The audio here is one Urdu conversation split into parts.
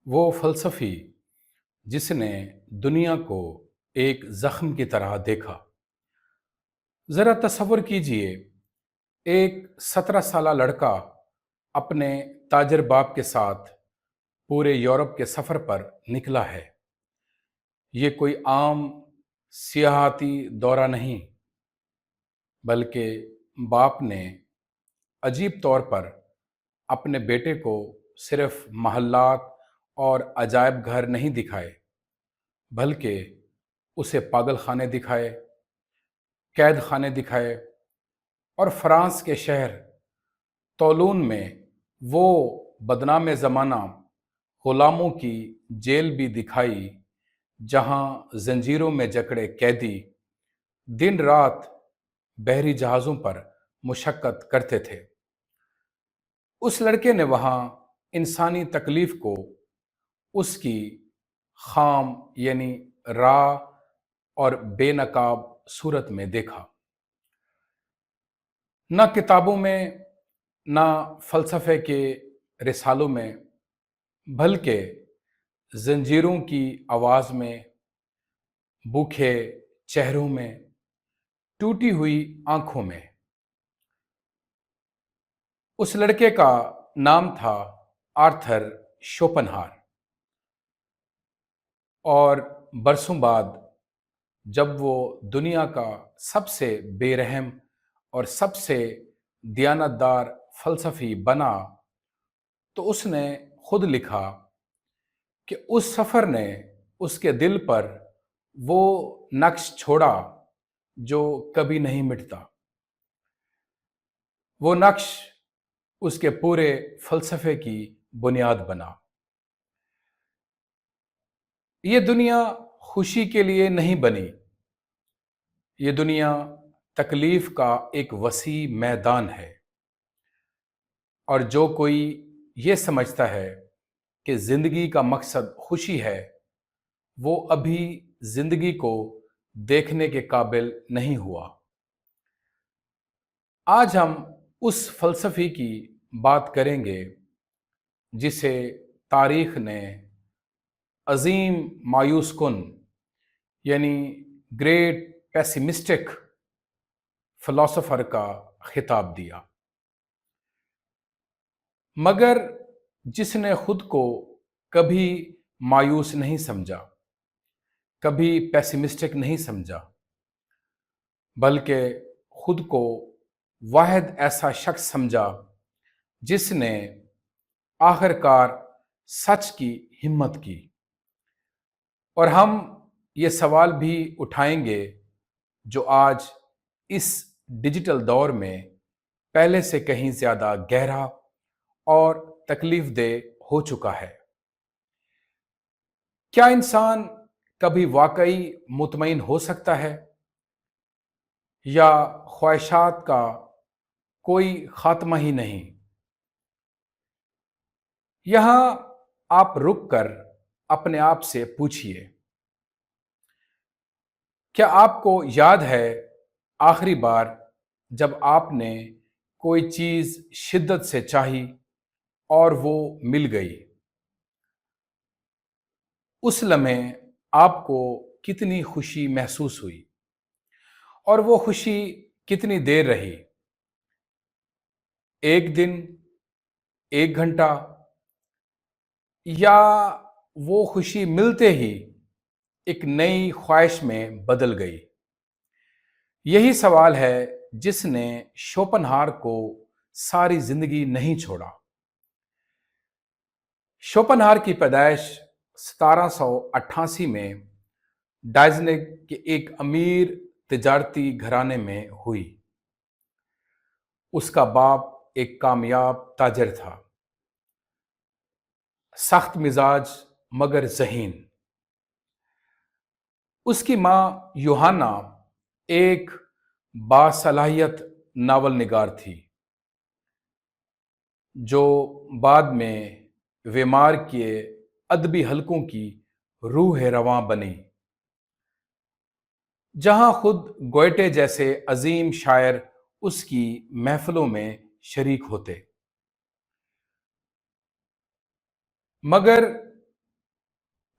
وہ فلسفی جس نے دنیا کو ایک زخم کی طرح دیکھا۔ ذرا تصور کیجئے، ایک 17 سالہ لڑکا اپنے تاجر باپ کے ساتھ پورے یورپ کے سفر پر نکلا ہے۔ یہ کوئی عام سیاحتی دورہ نہیں، بلکہ باپ نے عجیب طور پر اپنے بیٹے کو صرف محلات اور عجائب گھر نہیں دکھائے، بلکہ اسے پاگل خانے دکھائے، قید خانے دکھائے، اور فرانس کے شہر تولون میں وہ بدنام زمانہ غلاموں کی جیل بھی دکھائی، جہاں زنجیروں میں جکڑے قیدی دن رات بحری جہازوں پر مشقت کرتے تھے۔ اس لڑکے نے وہاں انسانی تکلیف کو اس کی خام یعنی راہ اور بے نقاب صورت میں دیکھا۔ نہ کتابوں میں، نہ فلسفے کے رسالوں میں، بلکہ زنجیروں کی آواز میں، بھوکے چہروں میں، ٹوٹی ہوئی آنکھوں میں۔ اس لڑکے کا نام تھا آرتھر شوپنہار، اور برسوں بعد جب وہ دنیا کا سب سے بے رحم اور سب سے دیانتدار فلسفی بنا، تو اس نے خود لکھا کہ اس سفر نے اس کے دل پر وہ نقش چھوڑا جو کبھی نہیں مٹتا۔ وہ نقش اس کے پورے فلسفے کی بنیاد بنا۔ یہ دنیا خوشی کے لیے نہیں بنی، یہ دنیا تکلیف کا ایک وسیع میدان ہے، اور جو کوئی یہ سمجھتا ہے کہ زندگی کا مقصد خوشی ہے، وہ ابھی زندگی کو دیکھنے کے قابل نہیں ہوا۔ آج ہم اس فلسفی کی بات کریں گے جسے تاریخ نے عظیم مایوس کن یعنی گریٹ پیسیمسٹک فلاسفر کا خطاب دیا، مگر جس نے خود کو کبھی مایوس نہیں سمجھا، کبھی پیسیمسٹک نہیں سمجھا، بلکہ خود کو واحد ایسا شخص سمجھا جس نے آخر کار سچ کی ہمت کی۔ اور ہم یہ سوال بھی اٹھائیں گے جو آج اس ڈیجیٹل دور میں پہلے سے کہیں زیادہ گہرا اور تکلیف دہ ہو چکا ہے۔ کیا انسان کبھی واقعی مطمئن ہو سکتا ہے، یا خواہشات کا کوئی خاتمہ ہی نہیں؟ یہاں آپ رک کر اپنے آپ سے پوچھئے، کیا آپ کو یاد ہے آخری بار جب آپ نے کوئی چیز شدت سے چاہی اور وہ مل گئی؟ اس لمحے آپ کو کتنی خوشی محسوس ہوئی، اور وہ خوشی کتنی دیر رہی؟ ایک دن، ایک گھنٹہ، یا وہ خوشی ملتے ہی ایک نئی خواہش میں بدل گئی؟ یہی سوال ہے جس نے شوپنہار کو ساری زندگی نہیں چھوڑا۔ شوپنہار کی پیدائش 1788 میں ڈائزنگ کے ایک امیر تجارتی گھرانے میں ہوئی۔ اس کا باپ ایک کامیاب تاجر تھا، سخت مزاج مگر ذہین۔ اس کی ماں یوہانا ایک باصلاحیت ناول نگار تھی، جو بعد میں ویمار کے ادبی حلقوں کی روح رواں بنی، جہاں خود گوئٹے جیسے عظیم شاعر اس کی محفلوں میں شریک ہوتے۔ مگر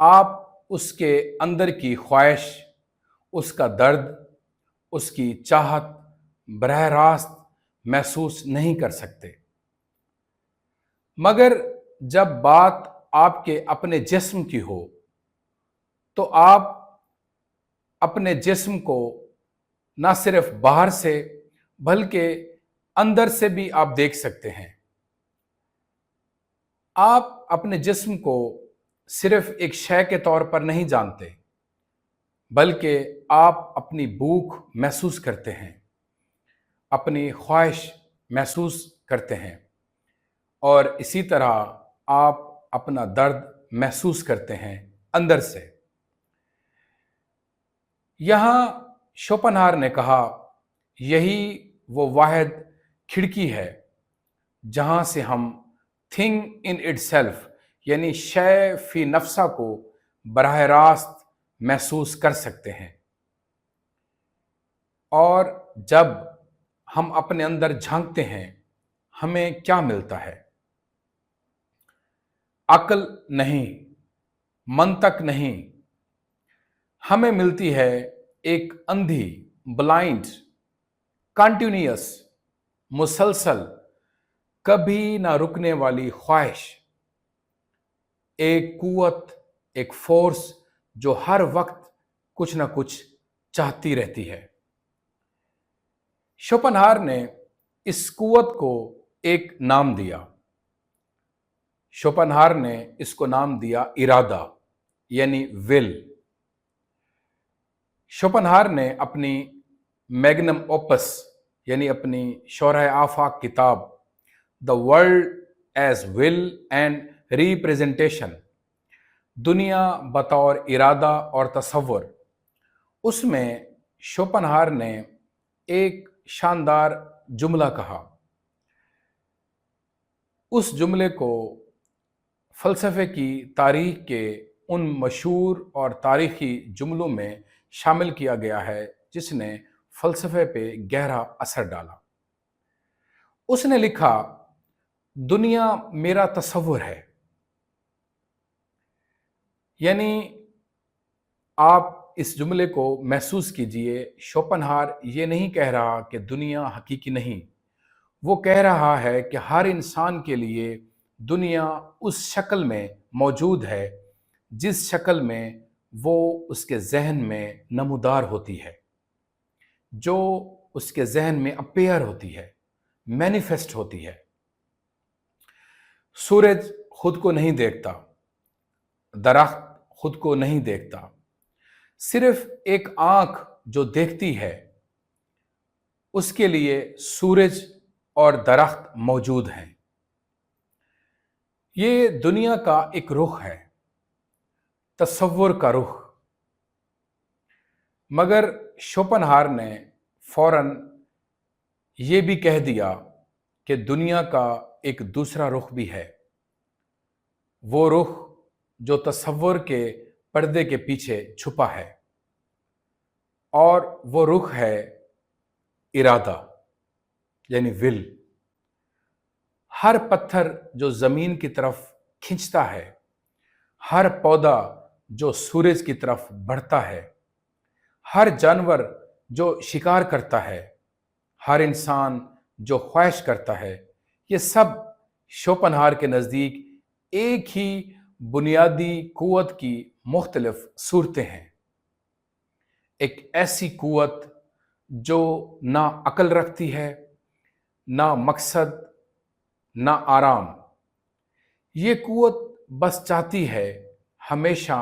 آپ اس کے اندر کی خواہش، اس کا درد، اس کی چاہت براہ راست محسوس نہیں کر سکتے۔ مگر جب بات آپ کے اپنے جسم کی ہو تو آپ اپنے جسم کو نہ صرف باہر سے بلکہ اندر سے بھی آپ دیکھ سکتے ہیں۔ آپ اپنے جسم کو صرف ایک شے کے طور پر نہیں جانتے، بلکہ آپ اپنی بھوک محسوس کرتے ہیں، اپنی خواہش محسوس کرتے ہیں، اور اسی طرح آپ اپنا درد محسوس کرتے ہیں اندر سے۔ یہاں شوپنہار نے کہا یہی وہ واحد کھڑکی ہے جہاں سے ہم تھنگ ان اٹ سیلف یعنی شے فی نفسہ کو براہ راست محسوس کر سکتے ہیں۔ اور جب ہم اپنے اندر جھانکتے ہیں ہمیں کیا ملتا ہے؟ عقل نہیں، منطق نہیں، ہمیں ملتی ہے ایک اندھی، بلائنڈ، کنٹینیوس، مسلسل، کبھی نہ رکنے والی خواہش، ایک قوت، ایک فورس جو ہر وقت کچھ نہ کچھ چاہتی رہتی ہے۔ شوپنہار نے اس قوت کو ایک نام دیا۔ شوپنہار نے اس کو نام دیا ارادہ، یعنی ول۔ شوپنہار نے اپنی میگنم اوپس یعنی اپنی شرح آفاق کتاب the world as will end representation, دنیا بطور ارادہ اور تصور، اس میں شوپنہار نے ایک شاندار جملہ کہا۔ اس جملے کو فلسفے کی تاریخ کے ان مشہور اور تاریخی جملوں میں شامل کیا گیا ہے جس نے فلسفے پہ گہرا اثر ڈالا۔ اس نے لکھا، دنیا میرا تصور ہے۔ یعنی آپ اس جملے کو محسوس کیجئے، شوپنہار یہ نہیں کہہ رہا کہ دنیا حقیقی نہیں، وہ کہہ رہا ہے کہ ہر انسان کے لیے دنیا اس شکل میں موجود ہے جس شکل میں وہ اس کے ذہن میں نمودار ہوتی ہے، جو اس کے ذہن میں اپیئر ہوتی ہے، مینیفیسٹ ہوتی ہے۔ سورج خود کو نہیں دیکھتا، درخت خود کو نہیں دیکھتا، صرف ایک آنکھ جو دیکھتی ہے اس کے لیے سورج اور درخت موجود ہیں۔ یہ دنیا کا ایک رخ ہے، تصور کا رخ۔ مگر شوپنہار نے فوراً یہ بھی کہہ دیا کہ دنیا کا ایک دوسرا رخ بھی ہے، وہ رخ جو تصور کے پردے کے پیچھے چھپا ہے، اور وہ رخ ہے ارادہ، یعنی ول۔ ہر پتھر جو زمین کی طرف کھنچتا ہے، ہر پودا جو سورج کی طرف بڑھتا ہے، ہر جانور جو شکار کرتا ہے، ہر انسان جو خواہش کرتا ہے، یہ سب شوپنہار کے نزدیک ایک ہی بنیادی قوت کی مختلف صورتیں ہیں۔ ایک ایسی قوت جو نہ عقل رکھتی ہے، نہ مقصد، نہ آرام۔ یہ قوت بس چاہتی ہے ہمیشہ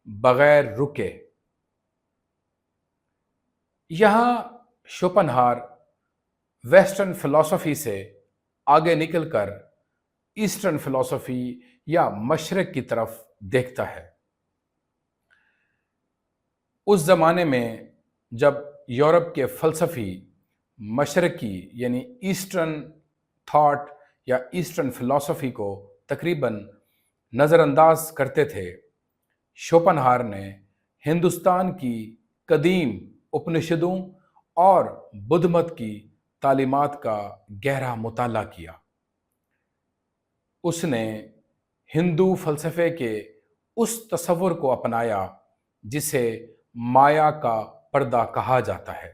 بغیر رکے۔ یہاں شوپنہار ویسٹرن فلسفی سے آگے نکل کر ایسٹرن فلسفی یا مشرق کی طرف دیکھتا ہے۔ اس زمانے میں جب یورپ کے فلسفی مشرقی یعنی ایسٹرن تھاٹ یا ایسٹرن فلسفی کو تقریباً نظر انداز کرتے تھے، شوپنہار نے ہندوستان کی قدیم اپنشدوں اور بدھ مت کی تعلیمات کا گہرا مطالعہ کیا۔ اس نے ہندو فلسفے کے اس تصور کو اپنایا جسے مایا کا پردہ کہا جاتا ہے،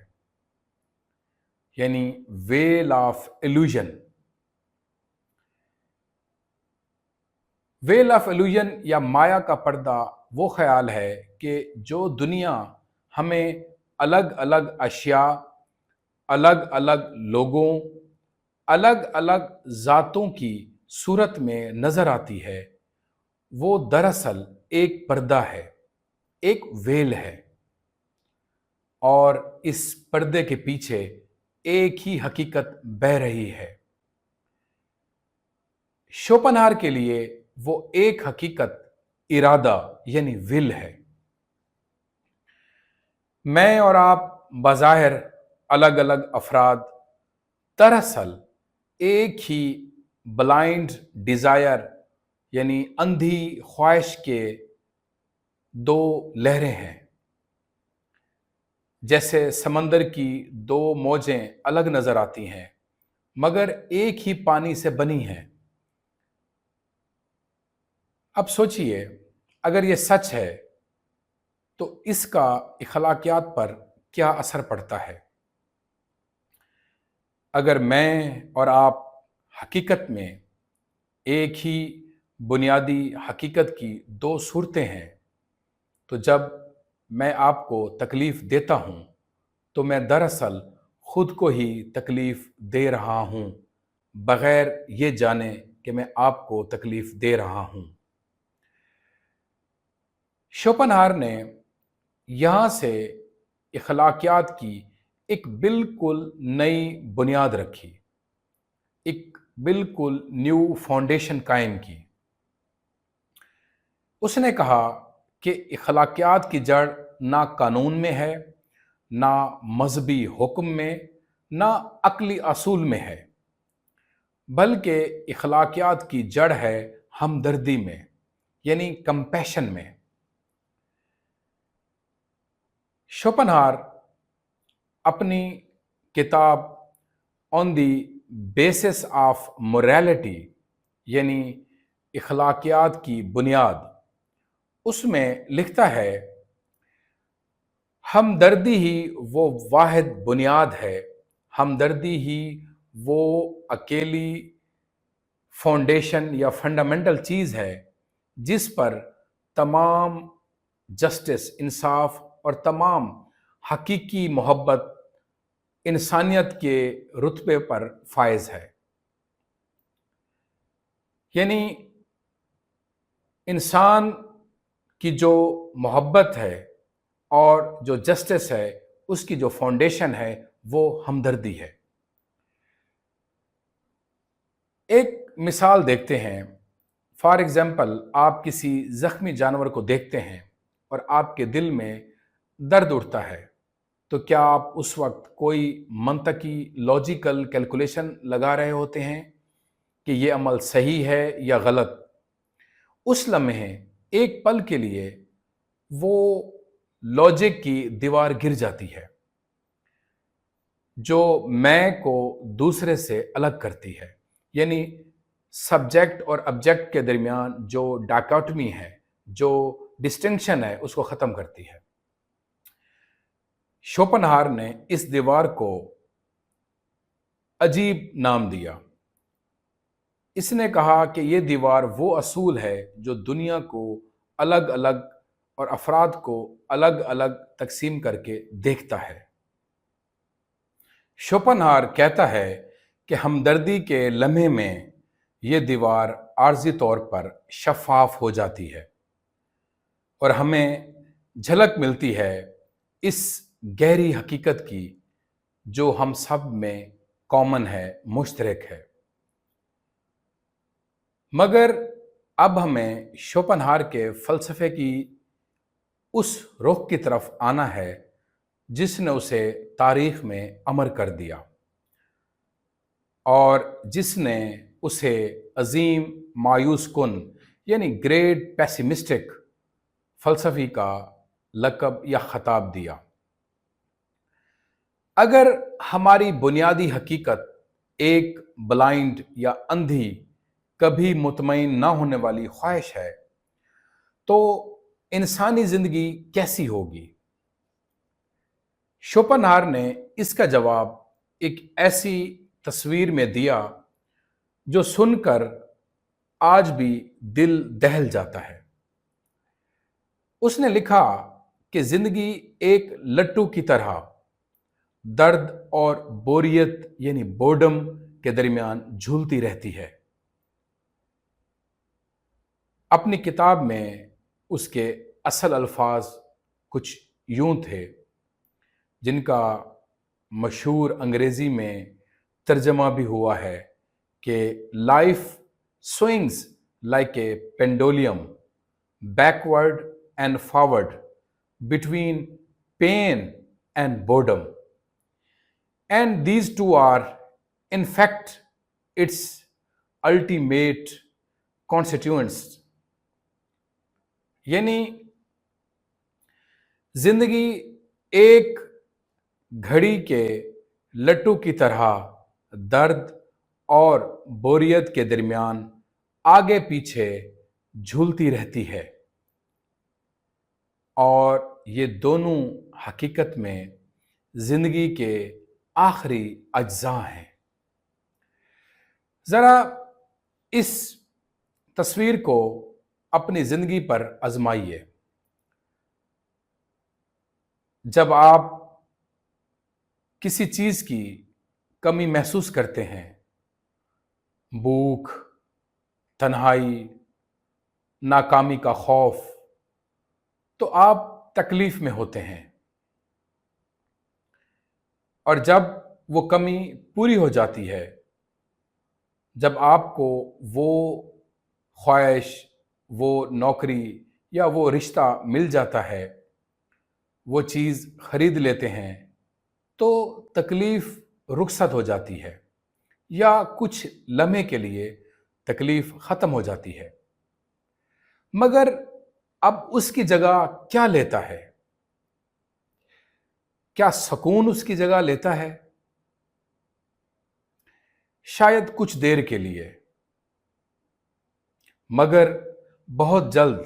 یعنی veil of illusion. Veil of illusion یا مایا کا پردہ وہ خیال ہے کہ جو دنیا ہمیں الگ الگ اشیاء، الگ الگ لوگوں، الگ الگ ذاتوں کی صورت میں نظر آتی ہے، وہ دراصل ایک پردہ ہے، ایک ویل ہے، اور اس پردے کے پیچھے ایک ہی حقیقت بہہ رہی ہے۔ شوپنہار کے لیے وہ ایک حقیقت ارادہ یعنی ول ہے۔ میں اور آپ بظاہر الگ الگ افراد دراصل ایک ہی بلائنڈ ڈیزائر یعنی اندھی خواہش کے دو لہریں ہیں۔ جیسے سمندر کی دو موجیں الگ نظر آتی ہیں مگر ایک ہی پانی سے بنی ہیں۔ اب سوچئے، اگر یہ سچ ہے تو اس کا اخلاقیات پر کیا اثر پڑتا ہے؟ اگر میں اور آپ حقیقت میں ایک ہی بنیادی حقیقت کی دو صورتیں ہیں، تو جب میں آپ کو تکلیف دیتا ہوں تو میں دراصل خود کو ہی تکلیف دے رہا ہوں، بغیر یہ جانے کہ میں آپ کو تکلیف دے رہا ہوں۔ شوپنہار نے یہاں سے اخلاقیات کی ایک بالکل نئی بنیاد رکھی، ایک بالکل نیو فاؤنڈیشن قائم کی۔ اس نے کہا کہ اخلاقیات کی جڑ نہ قانون میں ہے، نہ مذہبی حکم میں، نہ عقلی اصول میں ہے، بلکہ اخلاقیات کی جڑ ہے ہمدردی میں، یعنی کمپیشن میں۔ شوپنہار اپنی کتاب آن دی بیسس آف موریلٹی یعنی اخلاقیات کی بنیاد، اس میں لکھتا ہے، ہمدردی ہی وہ واحد بنیاد ہے، ہمدردی ہی وہ اکیلی فاؤنڈیشن یا فنڈامنٹل چیز ہے جس پر تمام جسٹس، انصاف اور تمام حقیقی محبت انسانیت کے رتبے پر فائز ہے۔ یعنی انسان کی جو محبت ہے اور جو جسٹس ہے، اس کی جو فاؤنڈیشن ہے وہ ہمدردی ہے۔ ایک مثال دیکھتے ہیں۔ فار ایگزامپل، آپ کسی زخمی جانور کو دیکھتے ہیں اور آپ کے دل میں درد اٹھتا ہے، تو کیا آپ اس وقت کوئی منطقی لاجیکل کیلکولیشن لگا رہے ہوتے ہیں کہ یہ عمل صحیح ہے یا غلط؟ اس لمحے ایک پل کے لیے وہ لاجک کی دیوار گر جاتی ہے جو میں کو دوسرے سے الگ کرتی ہے، یعنی سبجیکٹ اور آبجیکٹ کے درمیان جو ڈاکاٹمی ہے، جو ڈسٹنکشن ہے، اس کو ختم کرتی ہے۔ شوپنہار نے اس دیوار کو عجیب نام دیا۔ اس نے کہا کہ یہ دیوار وہ اصول ہے جو دنیا کو الگ الگ اور افراد کو الگ الگ تقسیم کر کے دیکھتا ہے۔ شوپنہار کہتا ہے کہ ہمدردی کے لمحے میں یہ دیوار عارضی طور پر شفاف ہو جاتی ہے اور ہمیں جھلک ملتی ہے اس گہری حقیقت کی جو ہم سب میں کامن ہے، مشترک ہے۔ مگر اب ہمیں شوپنہار کے فلسفے کی اس رخ کی طرف آنا ہے جس نے اسے تاریخ میں امر کر دیا اور جس نے اسے عظیم مایوس کن یعنی گریٹ پیسیمسٹک فلسفی کا لقب یا خطاب دیا۔ اگر ہماری بنیادی حقیقت ایک بلائنڈ یا اندھی، کبھی مطمئن نہ ہونے والی خواہش ہے، تو انسانی زندگی کیسی ہوگی؟ شوپنہار نے اس کا جواب ایک ایسی تصویر میں دیا جو سن کر آج بھی دل دہل جاتا ہے۔ اس نے لکھا کہ زندگی ایک لٹو کی طرح درد اور بوریت یعنی بورڈم کے درمیان جھولتی رہتی ہے۔ اپنی کتاب میں اس کے اصل الفاظ کچھ یوں تھے، جن کا مشہور انگریزی میں ترجمہ بھی ہوا ہے کہ life swings like a pendulum backward and forward between pain and boredom and these two are in fact it's ultimate constituents. یعنی زندگی ایک گھڑی کے لٹو کی طرح درد اور بوریت کے درمیان آگے پیچھے جھولتی رہتی ہے، اور یہ دونوں حقیقت میں زندگی کے آخری اجزاء ہیں۔ ذرا اس تصویر کو اپنی زندگی پر آزمائیے۔ جب آپ کسی چیز کی کمی محسوس کرتے ہیں، بھوک، تنہائی، ناکامی کا خوف، تو آپ تکلیف میں ہوتے ہیں، اور جب وہ کمی پوری ہو جاتی ہے، جب آپ کو وہ خواہش، وہ نوکری یا وہ رشتہ مل جاتا ہے، وہ چیز خرید لیتے ہیں، تو تکلیف رخصت ہو جاتی ہے، یا کچھ لمحے کے لیے تکلیف ختم ہو جاتی ہے۔ مگر اب اس کی جگہ کیا لیتا ہے؟ کیا سکون اس کی جگہ لیتا ہے؟ شاید کچھ دیر کے لیے، مگر بہت جلد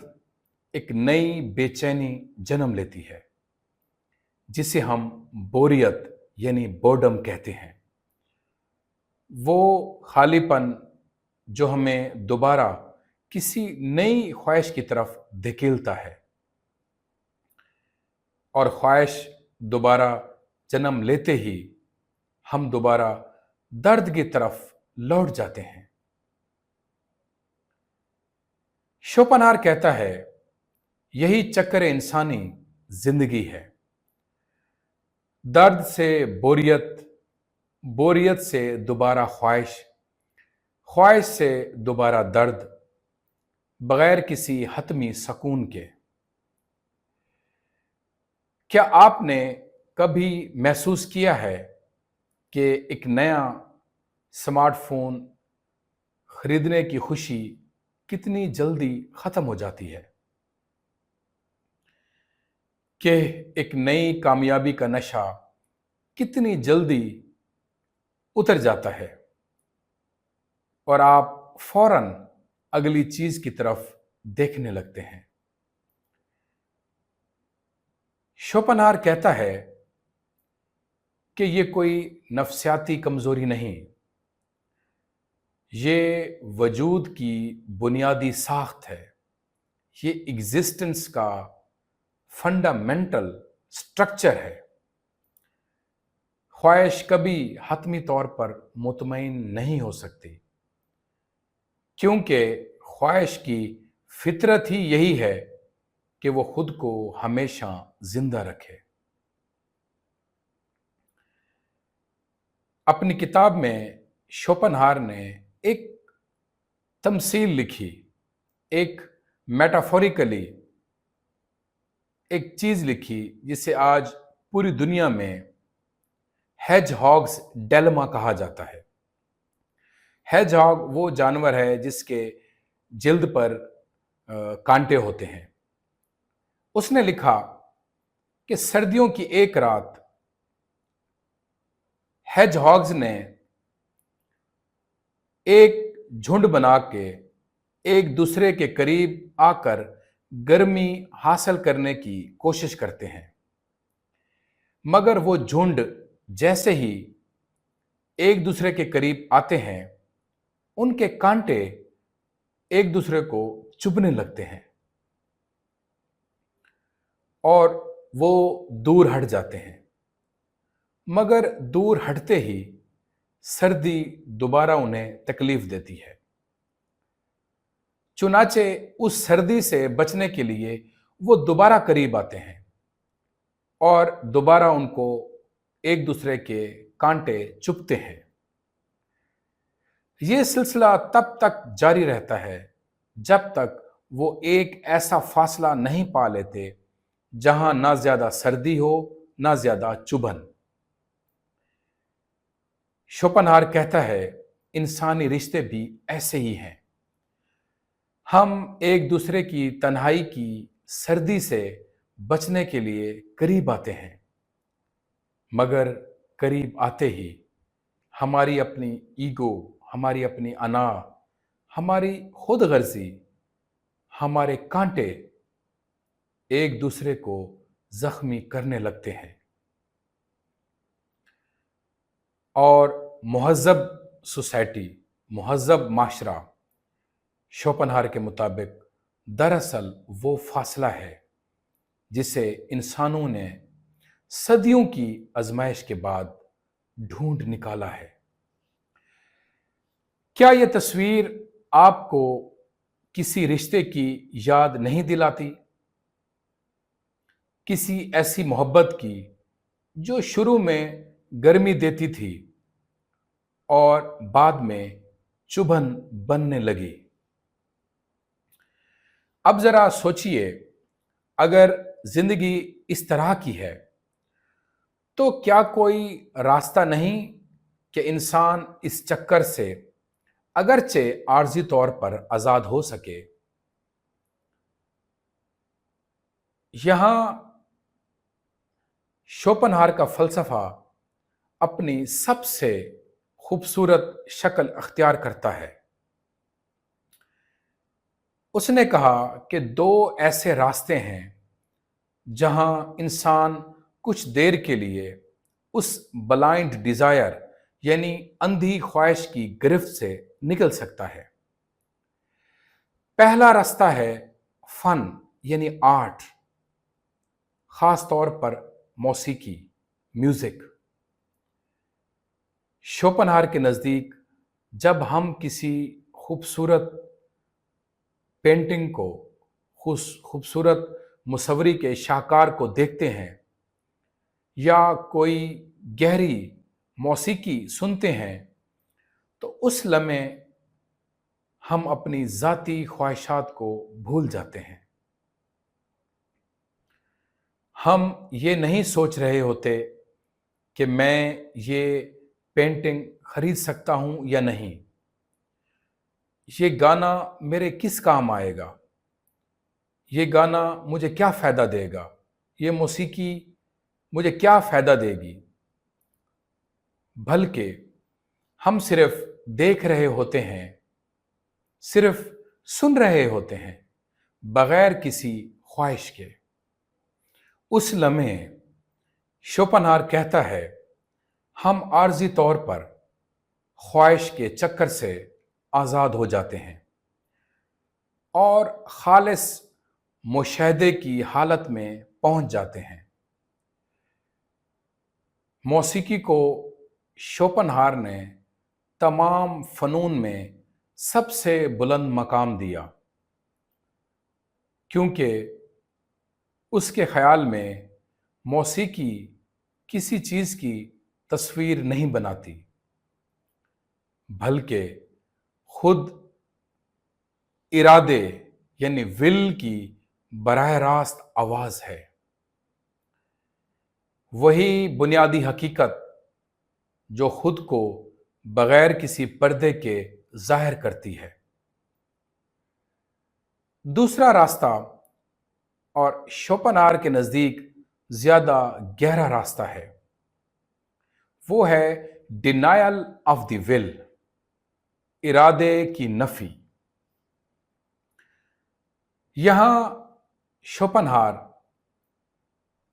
ایک نئی بے چینی جنم لیتی ہے، جسے ہم بوریت یعنی بورڈم کہتے ہیں۔ وہ خالی پن جو ہمیں دوبارہ کسی نئی خواہش کی طرف دھکیلتا ہے، اور خواہش دوبارہ جنم لیتے ہی ہم دوبارہ درد کی طرف لوٹ جاتے ہیں۔ شوپنہار کہتا ہے، یہی چکر انسانی زندگی ہے۔ درد سے بوریت، بوریت سے دوبارہ خواہش، خواہش سے دوبارہ درد، بغیر کسی حتمی سکون کے۔ کیا آپ نے کبھی محسوس کیا ہے کہ ایک نیا اسمارٹ فون خریدنے کی خوشی کتنی جلدی ختم ہو جاتی ہے؟ کہ ایک نئی کامیابی کا نشہ کتنی جلدی اتر جاتا ہے، اور آپ فوراً اگلی چیز کی طرف دیکھنے لگتے ہیں۔ شوپنہار کہتا ہے کہ یہ کوئی نفسیاتی کمزوری نہیں، یہ وجود کی بنیادی ساخت ہے، یہ ایگزسٹنس کا فنڈامنٹل سٹرکچر ہے۔ خواہش کبھی حتمی طور پر مطمئن نہیں ہو سکتی، کیونکہ خواہش کی فطرت ہی یہی ہے کہ وہ خود کو ہمیشہ زندہ رکھے۔ اپنی کتاب میں شوپنہار نے ایک تمثیل لکھی، ایک میٹافوریکلی ایک چیز لکھی جسے آج پوری دنیا میں ہیج ہاگز ڈیلما کہا جاتا ہے۔ ہیج ہاگ وہ جانور ہے جس کے جلد پر کانٹے ہوتے ہیں۔ اس نے لکھا کہ سردیوں کی ایک رات ہیج ہاگز نے ایک جھنڈ بنا کے ایک دوسرے کے قریب آ کر گرمی حاصل کرنے کی کوشش کرتے ہیں، مگر وہ جھنڈ جیسے ہی ایک دوسرے کے قریب آتے ہیں، ان کے کانٹے ایک دوسرے کو چبھنے لگتے ہیں اور وہ دور ہٹ جاتے ہیں۔ مگر دور ہٹتے ہی سردی دوبارہ انہیں تکلیف دیتی ہے۔ چنانچہ اس سردی سے بچنے کے لیے وہ دوبارہ قریب آتے ہیں اور دوبارہ ان کو ایک دوسرے کے کانٹے چبھتے ہیں۔ یہ سلسلہ تب تک جاری رہتا ہے جب تک وہ ایک ایسا فاصلہ نہیں پا لیتے جہاں نہ زیادہ سردی ہو نہ زیادہ چبھن۔ شوپنہار کہتا ہے انسانی رشتے بھی ایسے ہی ہیں۔ ہم ایک دوسرے کی تنہائی کی سردی سے بچنے کے لیے قریب آتے ہیں، مگر قریب آتے ہی ہماری اپنی ایگو، ہماری اپنی انا، ہماری خود غرضی، ہمارے کانٹے ایک دوسرے کو زخمی کرنے لگتے ہیں۔ اور مہذب سوسائٹی، مہذب معاشرہ شوپنہار کے مطابق دراصل وہ فاصلہ ہے جسے انسانوں نے صدیوں کی آزمائش کے بعد ڈھونڈ نکالا ہے۔ کیا یہ تصویر آپ کو کسی رشتے کی یاد نہیں دلاتی؟ کسی ایسی محبت کی جو شروع میں گرمی دیتی تھی اور بعد میں چبھن بننے لگی۔ اب ذرا سوچئے، اگر زندگی اس طرح کی ہے تو کیا کوئی راستہ نہیں کہ انسان اس چکر سے اگرچہ عارضی طور پر آزاد ہو سکے؟ یہاں شوپنہار کا فلسفہ اپنی سب سے خوبصورت شکل اختیار کرتا ہے۔ اس نے کہا کہ دو ایسے راستے ہیں جہاں انسان کچھ دیر کے لیے اس بلائنڈ ڈیزائر یعنی اندھی خواہش کی گرفت سے نکل سکتا ہے۔ پہلا راستہ ہے فن یعنی آرٹ، خاص طور پر موسیقی، میوزک۔ شوپنہار کے نزدیک جب ہم کسی خوبصورت پینٹنگ کو، خوبصورت مصوری کے شاہکار کو دیکھتے ہیں یا کوئی گہری موسیقی سنتے ہیں تو اس لمحے ہم اپنی ذاتی خواہشات کو بھول جاتے ہیں۔ ہم یہ نہیں سوچ رہے ہوتے کہ میں یہ پینٹنگ خرید سکتا ہوں یا نہیں، یہ گانا میرے کس کام آئے گا، یہ گانا مجھے کیا فائدہ دے گا، یہ موسیقی مجھے کیا فائدہ دے گی، بلکہ ہم صرف دیکھ رہے ہوتے ہیں، صرف سن رہے ہوتے ہیں بغیر کسی خواہش کے۔ اس لمحے شوپنہار کہتا ہے ہم عارضی طور پر خواہش کے چکر سے آزاد ہو جاتے ہیں اور خالص مشاہدے کی حالت میں پہنچ جاتے ہیں۔ موسیقی کو شوپنہار نے تمام فنون میں سب سے بلند مقام دیا، کیونکہ اس کے خیال میں موسیقی کسی چیز کی تصویر نہیں بناتی، بلکہ خود ارادے یعنی ول کی براہ راست آواز ہے۔ وہی بنیادی حقیقت جو خود کو بغیر کسی پردے کے ظاہر کرتی ہے۔ دوسرا راستہ، اور شوپنہار کے نزدیک زیادہ گہرا راستہ ہے، وہ ہے ڈینائل آف دی ول، ارادے کی نفی۔ یہاں شوپنہار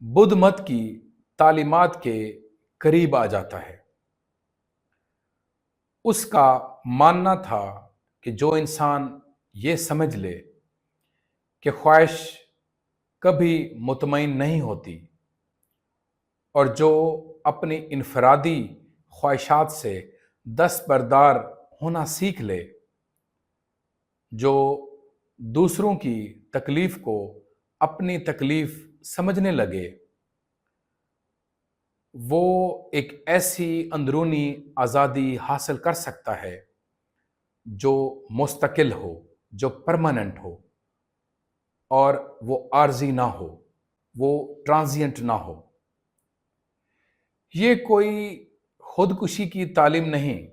بدھ مت کی تعلیمات کے قریب آ جاتا ہے۔ اس کا ماننا تھا کہ جو انسان یہ سمجھ لے کہ خواہش کبھی مطمئن نہیں ہوتی، اور جو اپنی انفرادی خواہشات سے دستبردار ہونا سیکھ لے، جو دوسروں کی تکلیف کو اپنی تکلیف سمجھنے لگے، وہ ایک ایسی اندرونی آزادی حاصل کر سکتا ہے جو مستقل ہو، جو پرماننٹ ہو، اور وہ عارضی نہ ہو، وہ ٹرانزینٹ نہ ہو۔ یہ کوئی خودکشی کی تعلیم نہیں،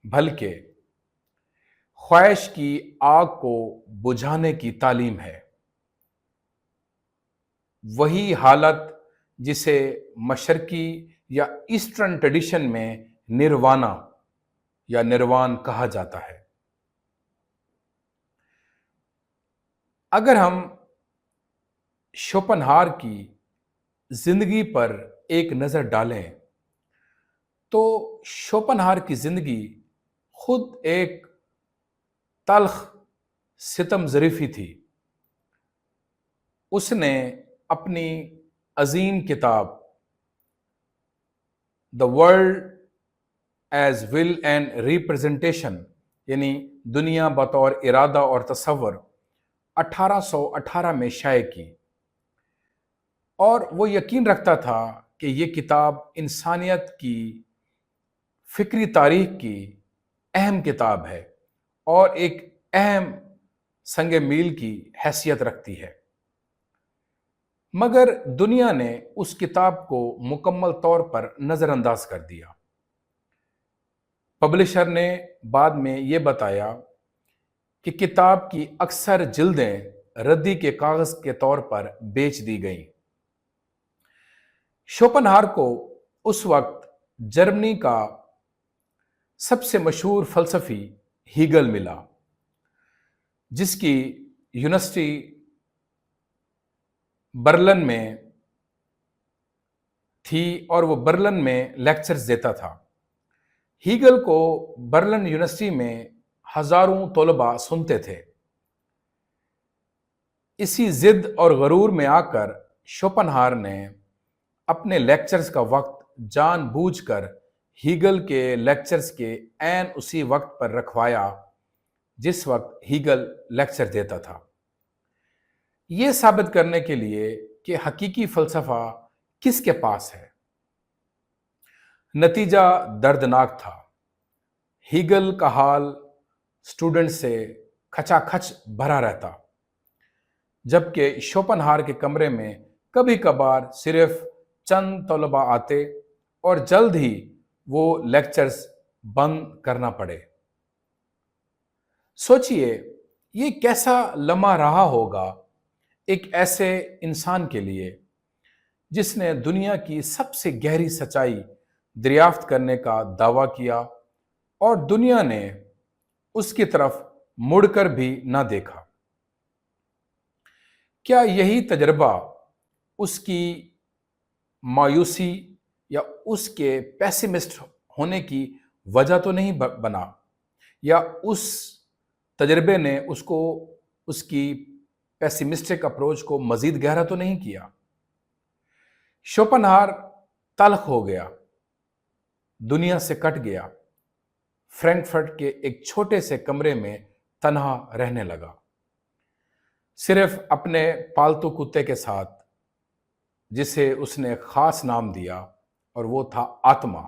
بلکہ خواہش کی آگ کو بجھانے کی تعلیم ہے۔ وہی حالت جسے مشرقی یا ایسٹرن ٹریڈیشن میں نروانا یا نروان کہا جاتا ہے۔ اگر ہم شوپنہار کی زندگی پر ایک نظر ڈالیں تو شوپنہار کی زندگی خود ایک تلخ ستم ظریفی تھی۔ اس نے اپنی عظیم کتاب the world as will end representation, یعنی دنیا بطور ارادہ اور تصور، 1818 میں شائع کی، اور وہ یقین رکھتا تھا کہ یہ کتاب انسانیت کی فکری تاریخ کی اہم کتاب ہے اور ایک اہم سنگ میل کی حیثیت رکھتی ہے۔ مگر دنیا نے اس کتاب کو مکمل طور پر نظر انداز کر دیا۔ پبلشر نے بعد میں یہ بتایا کہ کتاب کی اکثر جلدیں ردی کے کاغذ کے طور پر بیچ دی گئیں۔ شوپنہار کو اس وقت جرمنی کا سب سے مشہور فلسفی ہیگل ملا، جس کی یونیورسٹی برلن میں تھی اور وہ برلن میں لیکچرز دیتا تھا۔ ہیگل کو برلن یونیورسٹی میں ہزاروں طلباء سنتے تھے۔ اسی ضد اور غرور میں آ کر شوپنہار نے اپنے لیکچرز کا وقت جان بوجھ کر ہیگل کے لیکچرز کے عین اسی وقت پر رکھوایا جس وقت ہیگل لیکچر دیتا تھا، یہ ثابت کرنے کے لیے کہ حقیقی فلسفہ کس کے پاس ہے۔ نتیجہ دردناک تھا۔ ہیگل کا حال اسٹوڈنٹ سے کھچا کھچ بھرا رہتا، جبکہ شوپنہار کے کمرے میں کبھی کبھار صرف چند طلباء آتے اور جلد ہی وہ لیکچرز بند کرنا پڑے۔ سوچئے یہ کیسا لمحہ رہا ہوگا ایک ایسے انسان کے لیے جس نے دنیا کی سب سے گہری سچائی دریافت کرنے کا دعویٰ کیا اور دنیا نے اس کی طرف مڑ کر بھی نہ دیکھا۔ کیا یہی تجربہ اس کی مایوسی یا اس کے پیسمسٹ ہونے کی وجہ تو نہیں بنا، یا اس تجربے نے اس کی پیسمسٹک اپروچ کو مزید گہرا تو نہیں کیا؟ شوپنہار تلخ ہو گیا، دنیا سے کٹ گیا، فرینکفرٹ کے ایک چھوٹے سے کمرے میں تنہا رہنے لگا، صرف اپنے پالتو کتے کے ساتھ جسے اس نے خاص نام دیا، اور وہ تھا آتما،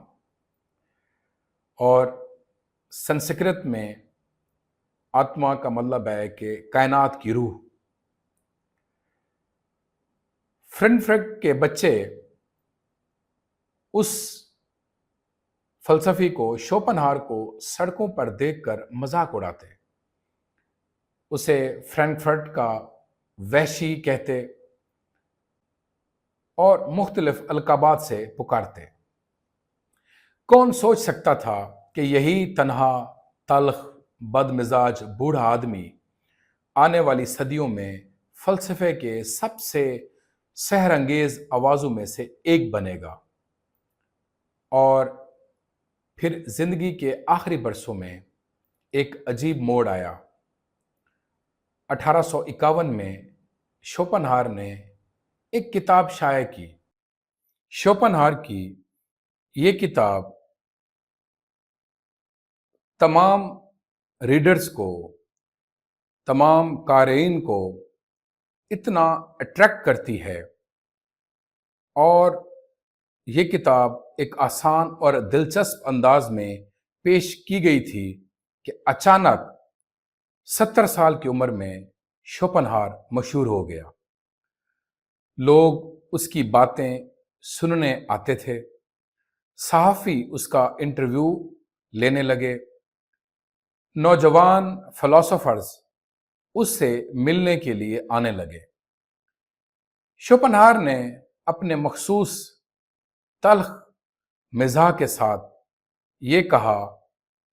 اور سنسکرت میں آتما کا مطلب ہے کہ کائنات کی روح۔ فرینکفرٹ کے بچے اس فلسفی کو، شوپنہار کو سڑکوں پر دیکھ کر مذاق اڑاتے، اسے فرینکفرٹ کا وحشی کہتے اور مختلف القابات سے پکارتے۔ کون سوچ سکتا تھا کہ یہی تنہا، تلخ، بد مزاج بوڑھا آدمی آنے والی صدیوں میں فلسفے کے سب سے سحر انگیز آوازوں میں سے ایک بنے گا، اور پھر زندگی کے آخری برسوں میں ایک عجیب موڑ آیا۔ 1851 میں شوپنہار نے ایک کتاب شائع کی۔ شوپنہار کی یہ کتاب تمام ریڈرز کو، تمام قارئین کو اتنا اٹریکٹ کرتی ہے، اور یہ کتاب ایک آسان اور دلچسپ انداز میں پیش کی گئی تھی کہ اچانک 70 سال کی عمر میں شوپنہار مشہور ہو گیا۔ لوگ اس کی باتیں سننے آتے تھے، صحافی اس کا انٹرویو لینے لگے، نوجوان فلاسفرز اس سے ملنے کے لیے آنے لگے۔ شوپنہار نے اپنے مخصوص تلخ مزاح کے ساتھ یہ کہا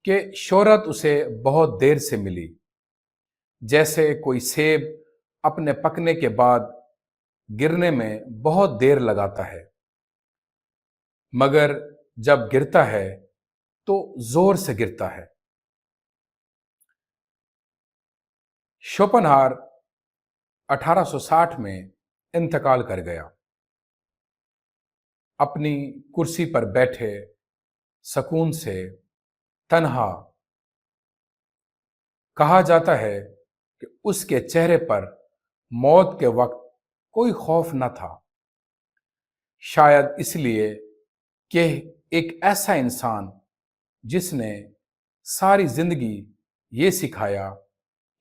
کہ شہرت اسے بہت دیر سے ملی، جیسے کوئی سیب اپنے پکنے کے بعد گرنے میں بہت دیر لگاتا ہے، مگر جب گرتا ہے تو زور سے گرتا ہے۔ شوپنہار 1860 میں انتقال کر گیا۔ اپنی کرسی پر بیٹھے سکون سے تنہا، کہا جاتا ہے کہ اس کے چہرے پر موت کے وقت کوئی خوف نہ تھا، شاید اس لیے کہ ایک ایسا انسان جس نے ساری زندگی یہ سکھایا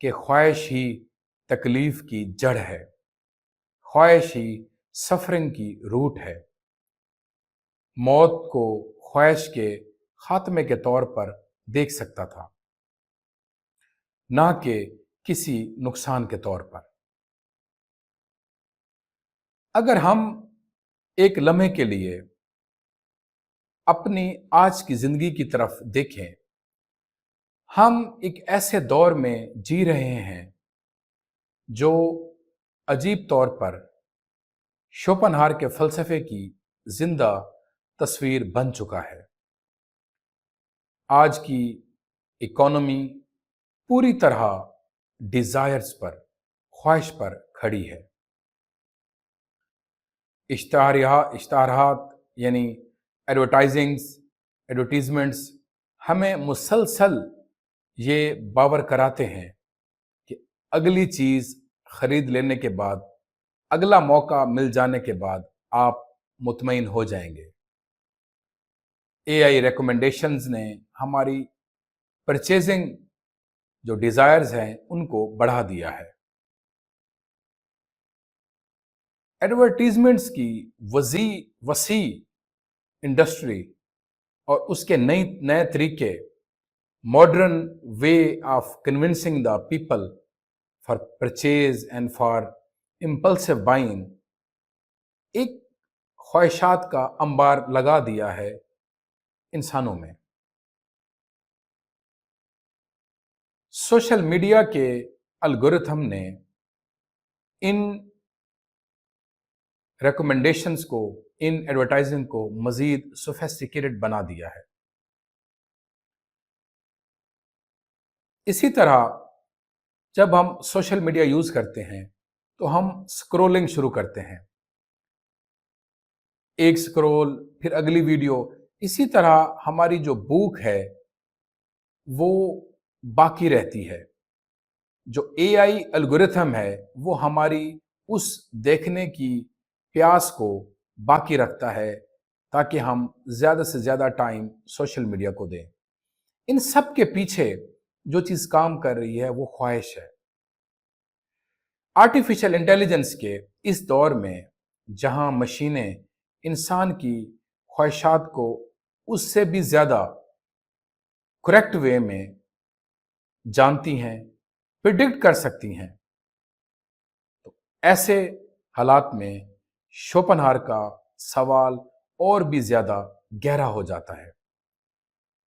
کہ خواہش ہی تکلیف کی جڑ ہے، خواہش ہی سفرنگ کی روٹ ہے، موت کو خواہش کے خاتمے کے طور پر دیکھ سکتا تھا، نہ کہ کسی نقصان کے طور پر۔ اگر ہم ایک لمحے کے لیے اپنی آج کی زندگی کی طرف دیکھیں، ہم ایک ایسے دور میں جی رہے ہیں جو عجیب طور پر شوپنہار کے فلسفے کی زندہ تصویر بن چکا ہے۔ آج کی اکانومی پوری طرح ڈیزائرز پر، خواہش پر کھڑی ہے۔ اشتہارات یعنی ایڈورٹائزمنٹس ہمیں مسلسل یہ باور کراتے ہیں کہ اگلی چیز خرید لینے کے بعد، اگلا موقع مل جانے کے بعد آپ مطمئن ہو جائیں گے۔ AI ریکمنڈیشنز نے ہماری پرچیزنگ جو ڈیزائرز ہیں ان کو بڑھا دیا ہے۔ ایڈورٹیزمنٹس کی وسیع انڈسٹری اور اس کے نئے طریقے، modern way of convincing the people for purchase and for impulsive buying, ایک خواہشات کا انبار لگا دیا ہے انسانوں میں۔ سوشل میڈیا کے الگورتھم نے ان ریکمنڈیشنز کو، ان ایڈورٹائزنگ کو مزید سوفیسٹیکیٹڈ بنا دیا ہے۔ اسی طرح جب ہم سوشل میڈیا یوز کرتے ہیں تو ہم سکرولنگ شروع کرتے ہیں، ایک سکرول پھر اگلی ویڈیو، اسی طرح ہماری جو بھوک ہے وہ باقی رہتی ہے۔ جو AI الگورتھم ہے وہ ہماری اس دیکھنے کی پیاس کو باقی رکھتا ہے تاکہ ہم زیادہ سے زیادہ ٹائم سوشل میڈیا کو دیں۔ ان سب کے پیچھے جو چیز کام کر رہی ہے وہ خواہش ہے۔ آرٹیفیشل انٹیلیجنس کے اس دور میں جہاں مشینیں انسان کی خواہشات کو اس سے بھی زیادہ کریکٹ وے میں جانتی ہیں، پریڈکٹ کر سکتی ہیں، تو ایسے حالات میں شوپنہار کا سوال اور بھی زیادہ گہرا ہو جاتا ہے۔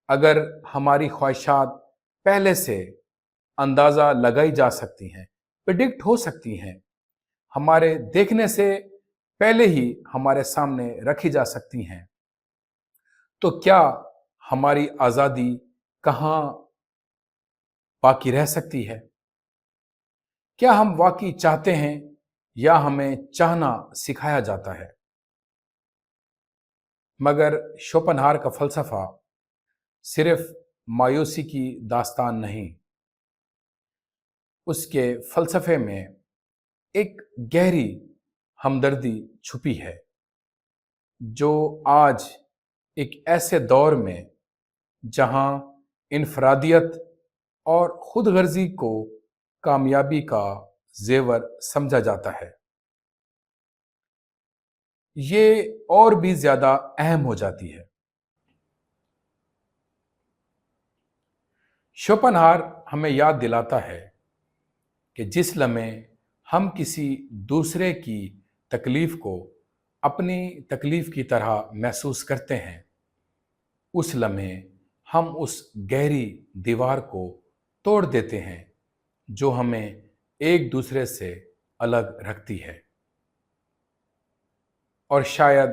اگر ہماری خواہشات پہلے سے اندازہ لگائی جا سکتی ہیں، پریڈکٹ ہو سکتی ہیں، ہمارے دیکھنے سے پہلے ہی ہمارے سامنے رکھی جا سکتی ہیں، تو کیا ہماری آزادی کہاں باقی رہ سکتی ہے؟ کیا ہم واقعی چاہتے ہیں یا ہمیں چاہنا سکھایا جاتا ہے؟ مگر شوپنہار کا فلسفہ صرف مایوسی کی داستان نہیں، اس کے فلسفے میں ایک گہری ہمدردی چھپی ہے جو آج ایک ایسے دور میں جہاں انفرادیت اور خود غرضی کو کامیابی کا زیور سمجھا جاتا ہے، یہ اور بھی زیادہ اہم ہو جاتی ہے۔ شوپنہار ہمیں یاد دلاتا ہے کہ جس لمحے ہم کسی دوسرے کی تکلیف کو اپنی تکلیف کی طرح محسوس کرتے ہیں، اس لمحے ہم اس گہری دیوار کو توڑ دیتے ہیں جو ہمیں ایک دوسرے سے الگ رکھتی ہے، اور شاید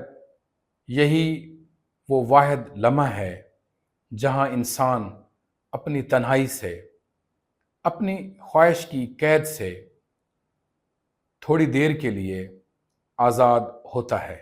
یہی وہ واحد لمحہ ہے جہاں انسان اپنی تنہائی سے، اپنی خواہش کی قید سے تھوڑی دیر کے لیے آزاد ہوتا ہے۔